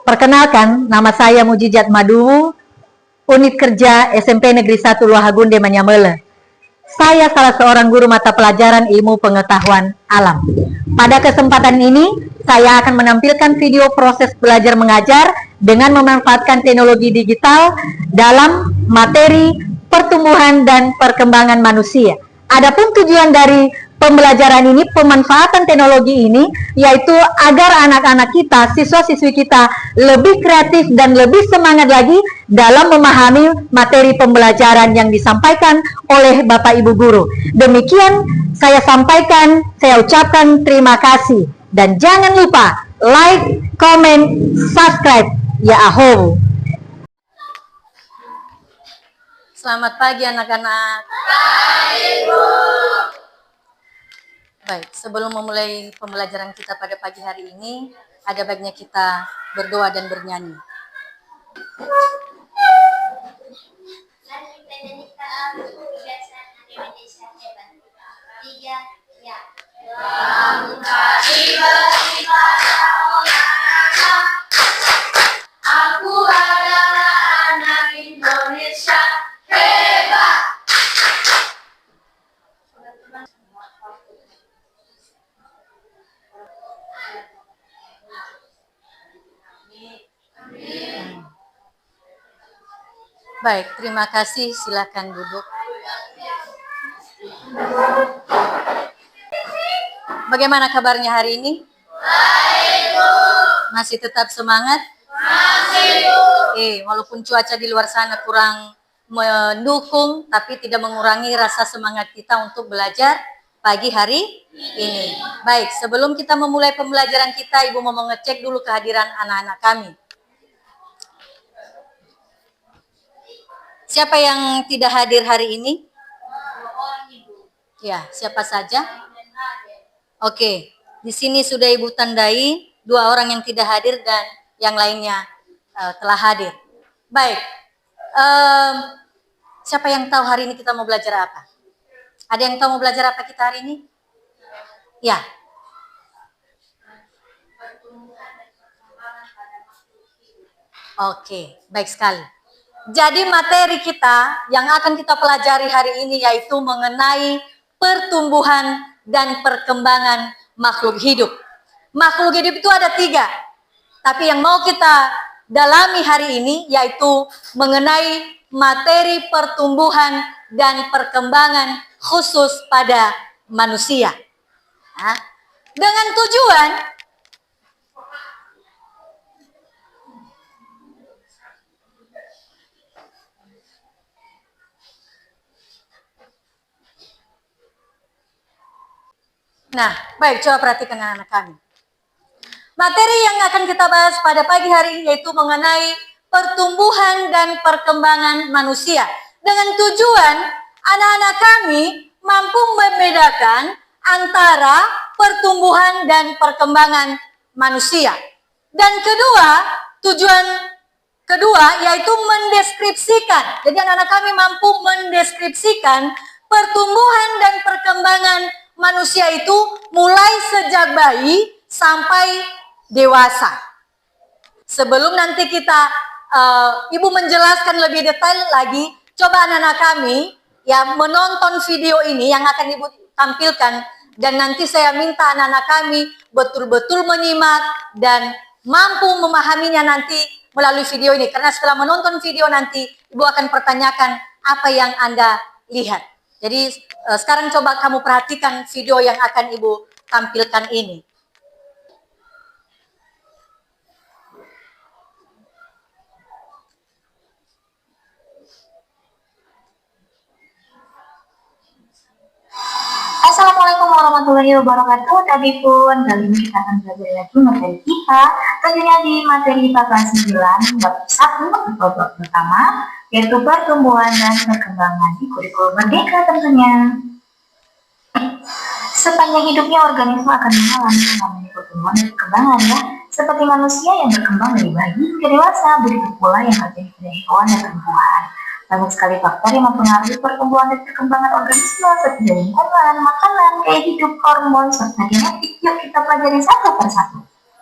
Perkenalkan, nama saya Mujijat Maduwu, unit kerja SMP Negeri 1 Luahagunde Manyamele. Saya salah seorang guru mata pelajaran ilmu pengetahuan alam. Pada kesempatan ini, saya akan menampilkan video proses belajar mengajar dengan memanfaatkan teknologi digital dalam materi pertumbuhan dan perkembangan manusia. Adapun tujuan dari pembelajaran ini, pemanfaatan teknologi ini, yaitu agar anak-anak kita, siswa-siswi kita lebih kreatif dan lebih semangat lagi dalam memahami materi pembelajaran yang disampaikan oleh Bapak Ibu Guru. Demikian saya sampaikan, saya ucapkan terima kasih. Dan jangan lupa like, comment, subscribe. Ya aho. Selamat pagi anak-anak. Baik, Bu. Baik, sebelum memulai pembelajaran kita pada pagi hari ini, ada baiknya kita berdoa dan bernyanyi. Aku adalah anak Indonesia hebat. Baik, terima kasih. Silakan duduk. Bagaimana kabarnya hari ini? Baik, Bu. Masih tetap semangat? Masih, Bu. Walaupun cuaca di luar sana kurang mendukung, tapi tidak mengurangi rasa semangat kita untuk belajar pagi hari ini. Baik, sebelum kita memulai pembelajaran kita, Ibu mau mengecek dulu kehadiran anak-anak kami. Siapa yang tidak hadir hari ini? Ya, siapa saja? Oke, di sini sudah Ibu tandai 2 orang yang tidak hadir dan yang lainnya telah hadir. Baik, siapa yang tahu hari ini kita mau belajar apa? Ada yang tahu mau belajar apa kita hari ini? Ya. Oke, baik sekali. Jadi materi kita yang akan kita pelajari hari ini yaitu mengenai pertumbuhan dan perkembangan makhluk hidup. Makhluk hidup itu ada 3, tapi yang mau kita dalami hari ini yaitu mengenai materi pertumbuhan dan perkembangan khusus pada manusia. Dengan tujuan Nah, baik, coba perhatikan anak-anak kami. Materi yang akan kita bahas pada pagi hari ini yaitu mengenai pertumbuhan dan perkembangan manusia. Dengan tujuan anak-anak kami mampu membedakan antara pertumbuhan dan perkembangan manusia. Dan tujuan kedua yaitu mendeskripsikan. Jadi anak-anak kami mampu mendeskripsikan pertumbuhan dan perkembangan manusia itu mulai sejak bayi sampai dewasa. Sebelum nanti Ibu menjelaskan lebih detail lagi, coba anak-anak kami ya menonton video ini yang akan Ibu tampilkan, dan nanti saya minta anak-anak kami betul-betul menyimak dan mampu memahaminya nanti melalui video ini. Karena setelah menonton video nanti Ibu akan pertanyakan apa yang Anda lihat. Jadi sekarang coba kamu perhatikan video yang akan Ibu tampilkan ini. Assalamualaikum warahmatullahi wabarakatuh. Tadi pun kali ini kita akan belajar lagi materi kita, tentunya di materi IPA kelas 9 bab 1 atau bab pertama, yaitu pertumbuhan dan perkembangan di kurikulum merdeka tentunya. Sepanjang hidupnya organisme akan mengalami namanya pertumbuhan dan perkembangan ya, seperti manusia yang berkembang dari bayi hingga dewasa, begitu pula yang terjadi pada hewan dan tumbuhan. Banyak sekali faktor yang mempengaruhi pertumbuhan dan perkembangan organisme seperti lingkungan, makanan, gaya hidup, hormon, serta genetik. Yuk kita pelajari satu persatu.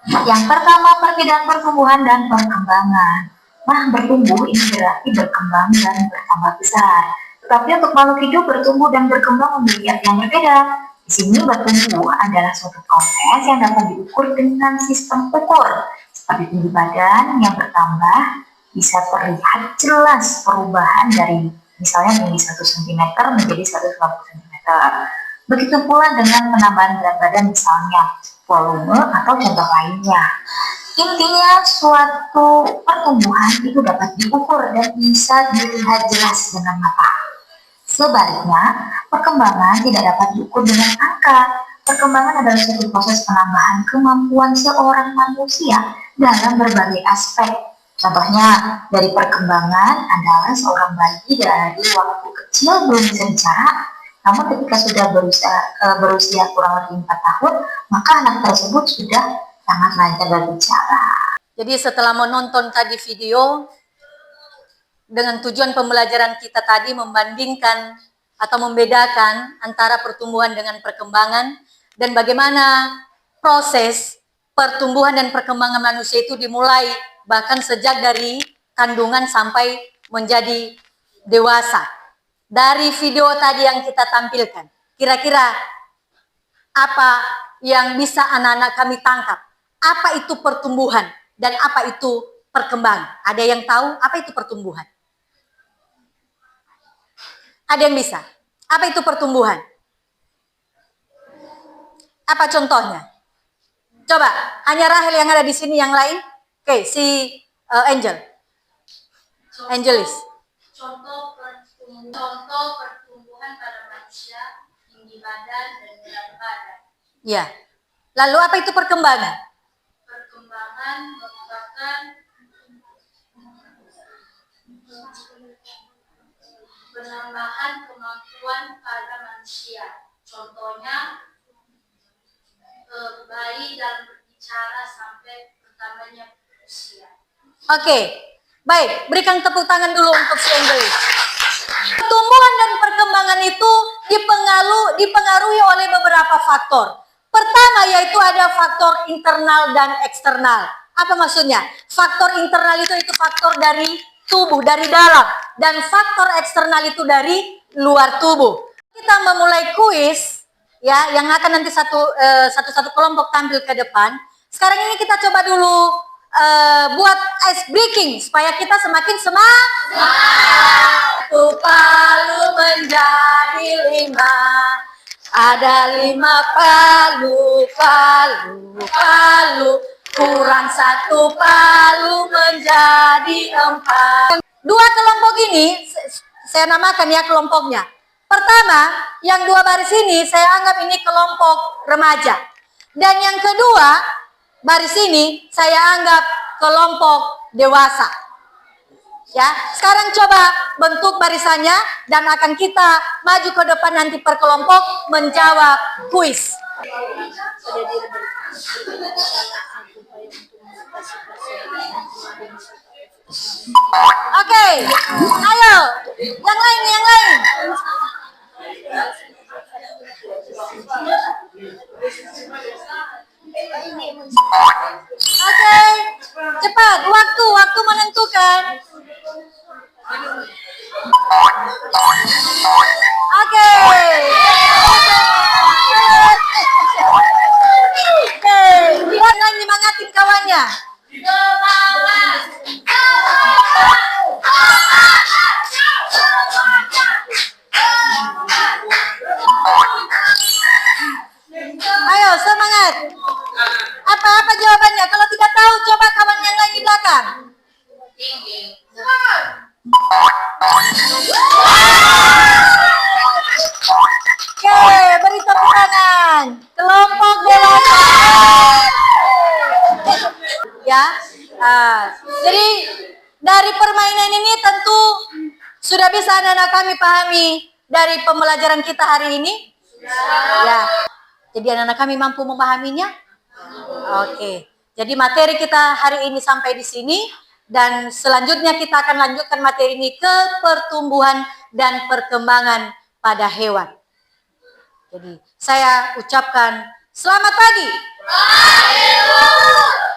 Yang pertama, perbedaan pertumbuhan dan perkembangan. Nah, bertumbuh ini berarti berkembang dan bertambah besar. Tetapi untuk makhluk hidup bertumbuh dan berkembang memiliki arti yang berbeda. Di sini bertumbuh adalah suatu proses yang dapat diukur dengan sistem ukur, seperti tinggi badan yang bertambah, bisa terlihat jelas perubahan dari misalnya tinggi 1 cm menjadi 150 cm. Begitu pula dengan penambahan berat badan misalnya volume atau contoh lainnya. Intinya suatu pertumbuhan itu dapat diukur dan bisa dilihat jelas dengan mata. Sebaliknya, perkembangan tidak dapat diukur dengan angka. Perkembangan adalah suatu proses penambahan kemampuan seorang manusia dalam berbagai aspek. Contohnya, dari perkembangan adalah seorang bayi dari waktu kecil belum bisa bicara, namun ketika sudah berusia kurang lebih 4 tahun, maka anak tersebut sudah sangat lancar berbicara. Jadi setelah menonton tadi video, dengan tujuan pembelajaran kita tadi membandingkan atau membedakan antara pertumbuhan dengan perkembangan, dan bagaimana proses pertumbuhan dan perkembangan manusia itu dimulai bahkan sejak dari kandungan sampai menjadi dewasa. Dari video tadi yang kita tampilkan, kira-kira apa yang bisa anak-anak kami tangkap? Apa itu pertumbuhan dan apa itu perkembangan? Ada yang tahu apa itu pertumbuhan? Ada yang bisa? Apa itu pertumbuhan? Apa contohnya? Coba, hanya Rahel yang ada di sini, yang lain? Oke, si Angel. Angelis. Contoh pertumbuhan pada manusia, tinggi badan dan berat badan. Ya. Lalu apa itu perkembangan? Perkembangan merupakan penambahan kemampuan pada manusia. Contohnya, bayi dalam berbicara sampai bertambahnya usia. Oke, baik. Berikan tepuk tangan dulu untuk si Angelis. Pertumbuhan dan perkembangan itu dipengaruhi oleh beberapa faktor. Pertama yaitu ada faktor internal dan eksternal. Apa maksudnya? Faktor internal itu faktor dari tubuh, dari dalam. Dan faktor eksternal itu dari luar tubuh. Kita memulai kuis, ya, yang akan nanti satu-satu kelompok tampil ke depan. Sekarang ini kita coba dulu buat ice breaking supaya kita semakin semangat. Satu palu menjadi 5. Ada 5 palu. Kurang 1 palu menjadi 4. Dua kelompok ini saya namakan ya kelompoknya. Pertama, yang 2 baris ini saya anggap ini kelompok remaja. Dan yang kedua, baris ini saya anggap kelompok dewasa. Ya, sekarang coba bentuk barisannya dan akan kita maju ke depan nanti per kelompok menjawab kuis. Oke, ayo, yang lain. Oke, cepat, waktu menentukan. Oke. Buat lagi nyemangatin kawannya. Ayo semangat. Apa jawabannya? Kalau tidak tahu coba kawan yang lain di belakang. Oke, beri tepuk tangan. Kelompok dewasa. Ya, jadi dari permainan ini tentu sudah bisa anak-anak kami pahami dari pembelajaran kita hari ini. Ya, jadi anak-anak kami mampu memahaminya. Oke, jadi materi kita hari ini sampai di sini. Dan selanjutnya kita akan lanjutkan materi ini ke pertumbuhan dan perkembangan pada hewan. Jadi saya ucapkan selamat pagi. Pemilu.